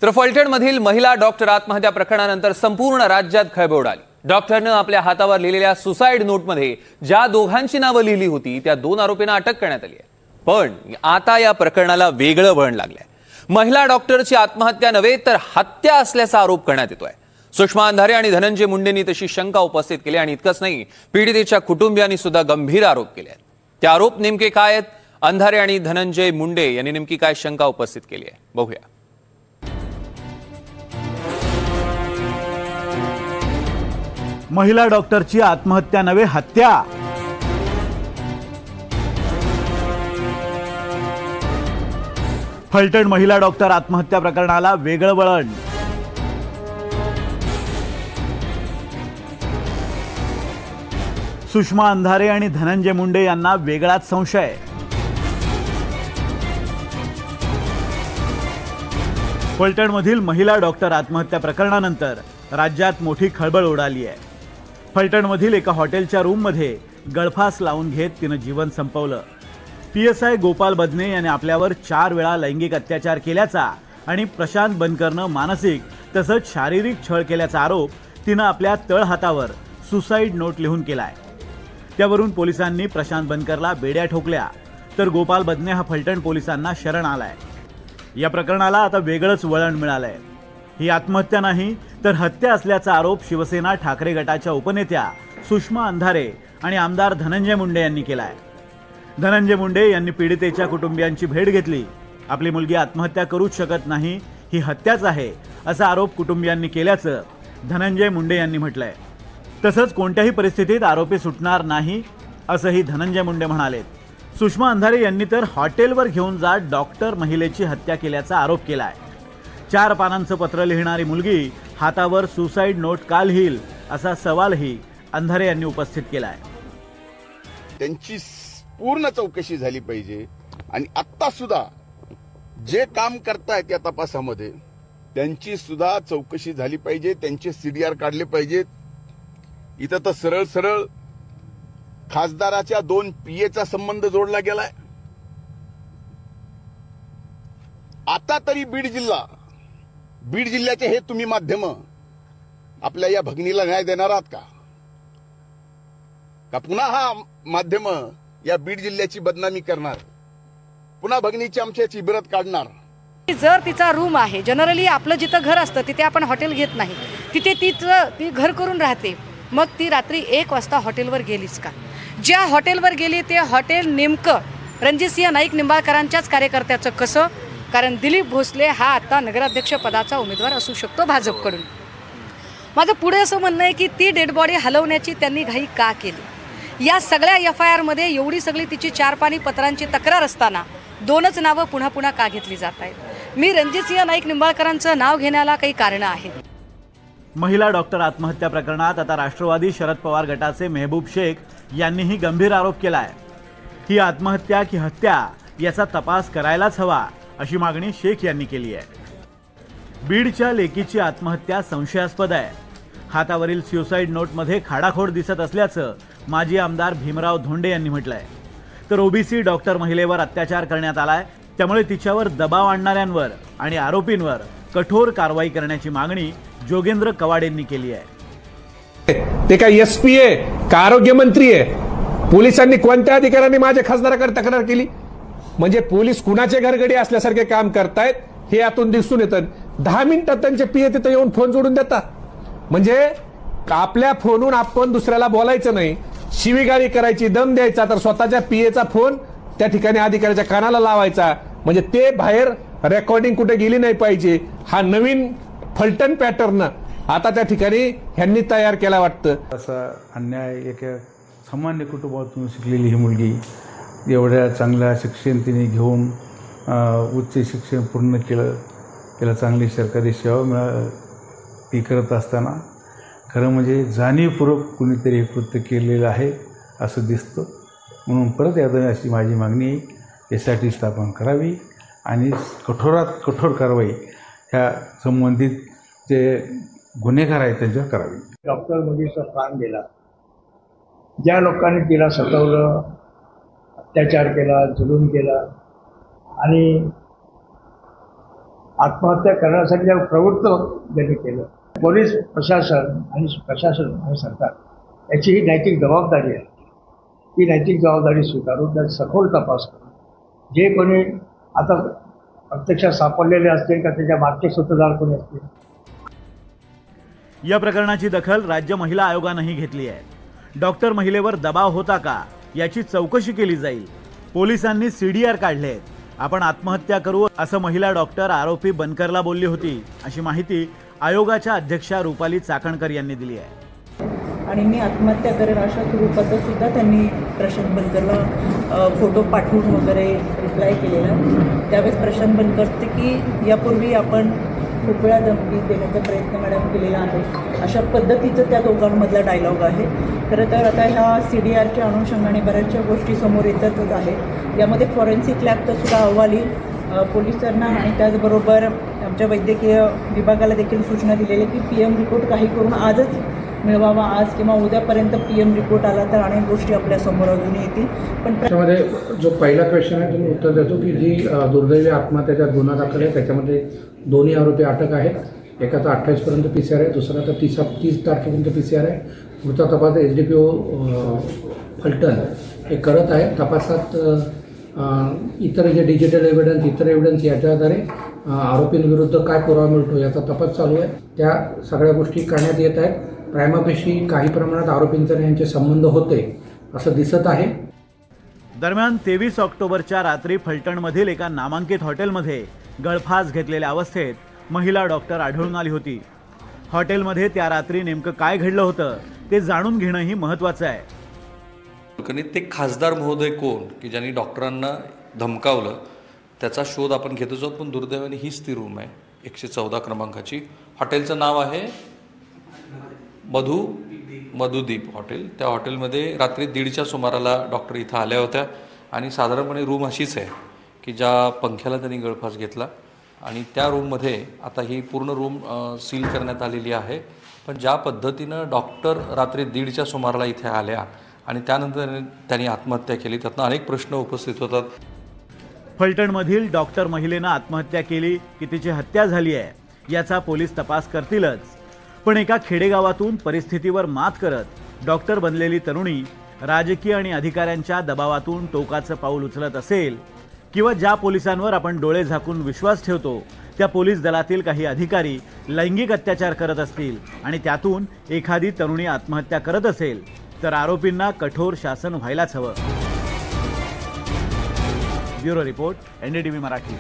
तर फलटणमधील महिला डॉक्टर आत्महत्या प्रकरणानंतर संपूर्ण राज्यात खळबळ उडाली। डॉक्टरने आपल्या हातावर लिहिलेल्या सुसाइड नोटमध्ये ज्या दोघांची नावे लिहिली होती त्या दोन आरोपींना अटक करण्यात आली आहे। पण आता या प्रकरणाला वेगळं वळण लागलंय। महिला डॉक्टरची आत्महत्या नव्हे तर हत्या असल्याचा आरोप करण्यात येतोय। सुषमा अंधारे आणि धनंजय मुंडेंनी तशी शंका उपस्थित केली आणि इतकंच नाही, पीडितेच्या कुटुंबियांनी सुद्धा गंभीर आरोप केले आहेत। ते आरोप नेमके काय आहेत? अंधारे आणि धनंजय मुंडे यांनी नेमकी काय शंका उपस्थित केली आहे बघूया। महिला डॉक्टरची आत्महत्या नव्हे हत्या। फलटण महिला डॉक्टर आत्महत्या प्रकरणाला वेगळं वळण। सुषमा अंधारे आणि धनंजय मुंडे यांना वेगळाच संशय। फलटणमधील महिला डॉक्टर आत्महत्या प्रकरणानंतर राज्यात मोठी खळबळ उडाली आहे। फलटणमधील एका हॉटेलच्या रूममध्ये गळफास लावून घेत तिनं जीवन संपवलं। PSI गोपाल बदने याने आपल्यावर 4 वेळा लैंगिक अत्याचार केल्याचा आणि प्रशांत बनकरनं मानसिक तसंच शारीरिक छळ केल्याचा आरोप तिनं आपल्या तळहातावर सुसाइड नोट लिहून केलाय। त्यावरून पोलिसांनी प्रशांत बनकरला बेड्या ठोकल्या, तर गोपाल बदने हा फलटण पोलिसांना शरण आलाय। या प्रकरणाला आता वेगळंच वळण मिळालंय। ही आत्महत्या नाही तर हत्या असल्याचा आरोप शिवसेना ठाकरे गटाच्या उपनेत्या सुषमा अंधारे आणि आमदार धनंजय मुंडे यांनी केलाय। धनंजय मुंडे यांनी पीडितेच्या कुटुंबियांची भेट घेतली। आपली मुलगी आत्महत्या करूच शकत नाही, ही हत्याच आहे असा आरोप कुटुंबियांनी केल्याचं धनंजय मुंडे यांनी म्हटलंय। तसंच कोणत्याही परिस्थितीत आरोपी सुटणार नाही असंही धनंजय मुंडे म्हणाले। सुषमा अंधारे यांनी तर हॉटेलवर घेऊन जात डॉक्टर महिलेची हत्या केल्याचा आरोप केलाय। 4 पानांचं पत्र लिहिणारी मुलगी हातावर सुसाइड नोट का लिहिल असा सवालही अंधारे यांनी उपस्थित केलाय। त्यांची पूर्ण चौकशी झाली पाहिजे आणि आता सुद्धा जे काम करतायत या तपासामध्ये त्यांची सुद्धा चौकशी झाली पाहिजे, त्यांचे CDR काढले पाहिजेत। इथं तर सरळ सरळ खासदाराच्या 2 PAचा संबंध जोडला गेलाय। आता तरी बीड जिल्ह्याचे हे तुम्ही माध्यम आपल्या या भगिनीला न्याय देणार आहात का पुन्हा हा माध्यम या बीड जिल्ह्याची बदनामी करणार, पुन्हा भगिनीची आमच्याची इबरत काढणार? जर तिचा रूम आहे, जनरली आपलं जिथं घर असतं तिथे आपण हॉटेल घेत नाही, तिथे ती घर करून राहते, मग ती रात्री 1 वाजता हॉटेलवर गेलीच का? ज्या हॉटेलवर गेली ते हॉटेल नेमकं रणजितसिंह नाईक निंबाळकरांच्याच कार्यकर्त्याचं कसं? कारण दिलीप भोसले हा आता नगराध्यक्ष पदाचा उमेदवार असू शकतो भाजपकडून। माझं पुढे असं म्हणणं आहे की ती डेड बॉडी हलवण्याची त्यांनी घाई का केली? या सगळ्या FIR मध्ये एवढी सगळी तिची 4 पानी पत्रांची तक्रार असताना 2च नावं पुन्हा पुन्हा का घेतली जात आहेत? मी रणजितसिंह नाईक निंबाळकरांचं नाव घेण्याला काही कारण आहेत। महिला डॉक्टर आत्महत्या प्रकरणात आता राष्ट्रवादी शरद पवार गटाचे मेहबूब शेख यांनीही गंभीर आरोप केलाय। ही आत्महत्या की हत्या याचा तपास करायलाच हवा अशी मागणी शेख यांनी केली आहे। बीडच्या लेकीची आत्महत्या संशयास्पद आहे। हातावरील सुसाइड नोटमध्ये खाडाखोड दिसत असल्याचं माजी आमदार भीमराव धोंडे यांनी म्हटलंय। तर OBC डॉक्टर महिलेवर अत्याचार करण्यात आलाय, त्यामुळे तिच्यावर दबाव आणणाऱ्यांवर आणि आरोपींवर कठोर कारवाई करण्याची मागणी जोगेंद्र कवाडेंनी केली आहे। ते काय SP आहे का आरोग्य मंत्री आहे? पोलिसांनी कोणत्या अधिकाऱ्यांनी माझ्या खासदाराकडे तक्रार केली? म्हणजे पोलीस कुणाचे घरगडी असल्यासारखे काम करतायत हे यातून दिसून येतं। 10 मिनिटात त्यांचे PA तिथे येऊन फोन जोडून देतात। म्हणजे आपल्या फोनवरून आपण दुसऱ्याला बोलायचं नाही, शिवीगाळी करायची, दम द्यायचा, तर स्वतःच्या PAचा फोन त्या ठिकाणी अधिकाऱ्याच्या कानाला लावायचा, म्हणजे ते बाहेर रेकॉर्डिंग कुठे गेली नाही पाहिजे। हा नवीन फलटण पॅटर्न आता त्या ठिकाणी ह्यांनी तयार केला वाटतं। असा अन्याय एका सामान्य कुटुंबातून शिकलेली ही मुलगी एवढ्या चांगल्या शिक्षण तिने घेऊन उच्च शिक्षण पूर्ण केलं, तिला चांगली सरकारी सेवा ती करत असताना खरं म्हणजे जाणीवपूर्वक कुणीतरी हे कृत्य केलेलं आहे असं दिसतं। म्हणून परत एकदा अशी माझी मागणी आहे, SIT स्थापन करावी आणि कठोरात कठोर कारवाई ह्या संबंधित जे गुन्हेगार आहेत त्यांच्यावर करावी। डॉक्टर मुलीचा प्राण दिला, ज्या लोकांनी तिला सतवलं, अत्याचार केला, जुलूम केला आणि आत्महत्या करण्यासाठी ज्या प्रवृत्त ज्यांनी केलं, पोलीस प्रशासन आणि सरकार याची ही नैतिक जबाबदारी आहे. ती नैतिक जबाबदारी स्वीकारून त्यात सखोल तपास करून जे कोणी आता प्रत्यक्षात सापडलेले असतील का त्याच्या मागचे सूत्रधार कोणी असतील. या प्रकरणाची दखल राज्य महिला आयोगानेही घेतली आहे. डॉक्टर महिलेवर दबाव होता का याची चौकशी केली जाईल. पोलिसांनी CDR काढले. आपण आत्महत्या करू असं महिला डॉक्टर आरोपी बनकरला बोलली होती, अशी माहिती आयोगाच्या अध्यक्षा रुपाली चाकणकर यांनी दिली आहे. आणि मी आत्महत्या करेन अशा स्वरूपाचा सुद्धा त्यांनी प्रशांत बनकरला फोटो पाठवून वगैरे रिप्लाय केलेला. त्यावेळेस प्रशांत बनकरचे की यापूर्वी आपण खूप वेळा धमकी देण्याचा प्रयत्न मॅडम केलेला आहे, अशा पद्धतीचं त्या दोघांमधला डायलॉग आहे. खरं तर आता ह्या CDRच्या अनुषंगाने बऱ्याचशा गोष्टी समोर येतच आहेत. यामध्ये फॉरेन्सिक लॅबचा सुद्धा अहवाल येईल पोलिसांना आणि त्याचबरोबर आमच्या वैद्यकीय विभागाला देखील सूचना दिलेली की PM रिपोर्ट काही करून आजच मिळवावा. आज किंवा उद्यापर्यंत PM रिपोर्ट आला तर अनेक गोष्टी आपल्या समोर अजून येतील. पण त्याच्यामध्ये जो पहिला क्वेश्चन आहे तुम्ही उत्तर देतो की जी दुर्दैवी आत्महत्याचा गुन्हा दाखल आहे त्याच्यामध्ये दोन्ही आरोपी अटक आहेत. एकाचा 28 पर्यंत PCR आहे, दुसरा 30 तारखेपर्यंत PCR आहे. पुढचा तपास SDPO फलटण हे करत आहे. तपासात इतर जे डिजिटल इतर एव्हिडन्स याच्या आधारे आरोपींविरुद्ध काय पुरावा मिळतो याचा तपास चालू आहे. त्या सगळ्या गोष्टी करण्यात येत आहेत. प्रायमापेशी काही प्रमाणात आरोपींचे यांचे संबंध होते असं दिसत आहे. दरम्यान 23 ऑक्टोबरच्या रात्री फलटणमधील एका नामांकित हॉटेलमध्ये गळफास घेतलेल्या अवस्थेत महिला डॉक्टर आढळून आली होती. हॉटेलमध्ये त्या रात्री नेमकं काय घडलं होतं ते जाणून घेणंही महत्त्वाचं आहे. ते खासदार महोदय कोण की ज्यांनी डॉक्टरांना धमकावलं त्याचा शोध आपण घेत आहोत. पण दुर्दैवाने हीच ती रूम आहे 114 क्रमांकाची. हॉटेलचं नाव आहे मधुदीप हॉटेल. त्या हॉटेलमध्ये रात्री 1:30च्या सुमाराला डॉक्टर इथं आल्या होत्या आणि साधारणपणे रूम अशीच आहे की ज्या पंख्याला त्यांनी गळफास घेतला आणि त्या रूममध्ये आता ही पूर्ण रूम सील करण्यात आलेली आहे. पण ज्या पद्धतीनं डॉक्टर रात्री 1:30च्या सुमाराला इथे आल्या आणि त्यानंतर त्यांनी आत्महत्या केली त्यातनं अनेक प्रश्न उपस्थित होतात. फलटणमधील डॉक्टर महिलेनं आत्महत्या केली की तिची हत्या झाली आहे याचा पोलीस तपास करतीलच. पण एका खेडेगावातून परिस्थितीवर मात करत डॉक्टर बनलेली तरुणी राजकीय आणि अधिकाऱ्यांच्या दबावातून टोकाचं पाऊल उचलत असेल किंवा ज्या पोलिसांवर आपण डोळे झाकून विश्वास ठेवतो त्या पोलीस दलातील काही अधिकारी लैंगिक अत्याचार करत असतील आणि त्यातून एखादी तरुणी आत्महत्या करत असेल तर आरोपींना कठोर शासन व्हायलाच हवं. Bureau report, NDTV Marathi.